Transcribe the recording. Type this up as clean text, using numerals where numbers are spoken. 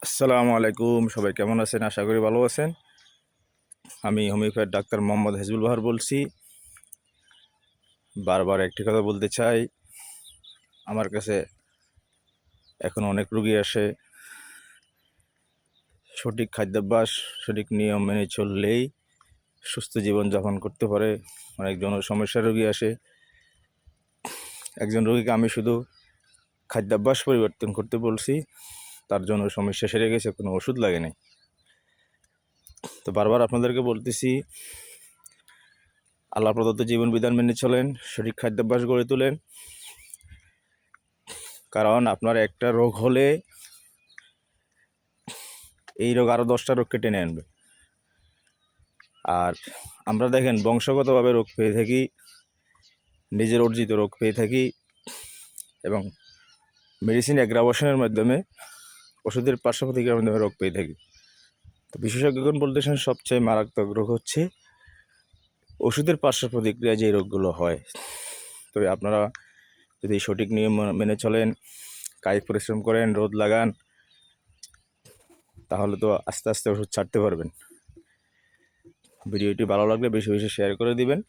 আসসালামু আলাইকুম, সবাই কেমন আছেন? আশা করি ভালো আছেন। আমি হোমিওপ্যাথ ডাক্তার মোহাম্মদ হেজবুল বাহার বলছি। বারবার একটি কথা বলতে চাই, আমার কাছে এখন অনেক রোগী আসে। সঠিক খাদ্যাভ্যাস, সঠিক নিয়ম মেনে চললেই সুস্থ জীবনযাপন করতে পারে। অনেকজন সমস্যার রোগী আসে। একজন রোগীকে আমি শুধু খাদ্যাভ্যাস পরিবর্তন করতে বলছি, তার জন্য সমস্যা সেরে গেছে, কোনো ওষুধ লাগে নাই। তো বারবার আপনাদেরকে বলতেছি, আল্লাহ প্রদত্ত জীবন বিধান মেনে চলেন, সঠিক খাদ্যাভ্যাস গড়ে তোলেন। কারণ আপনার একটা রোগ হলে এই রোগ আরও 10টা রোগকে টেনে আনবে। আর আমরা দেখেন বংশগতভাবে রোগ পেয়ে থাকি, নিজের অর্জিত রোগ পেয়ে থাকি, এবং মেডিসিন অ্যাগ্রাভেশনের মাধ্যমে, ওষুধের পার্শ্ব প্রতিক্রিয়ার মাধ্যমে রোগ পেয়ে থাকি। তো বিশেষজ্ঞগণ বলতেছেন সবচেয়ে মারাত্মক রোগ হচ্ছে ওষুধের পার্শ্ব প্রতিক্রিয়া, যে রোগগুলো হয়। তবে আপনারা যদি সঠিক নিয়ম মেনে চলেন, কায়িক পরিশ্রম করেন, রোদ লাগান, তাহলে তো আস্তে আস্তে ওষুধ ছাড়তে পারবেন। ভিডিওটি ভালো লাগলে বেশি বেশি শেয়ার করে দিবেন।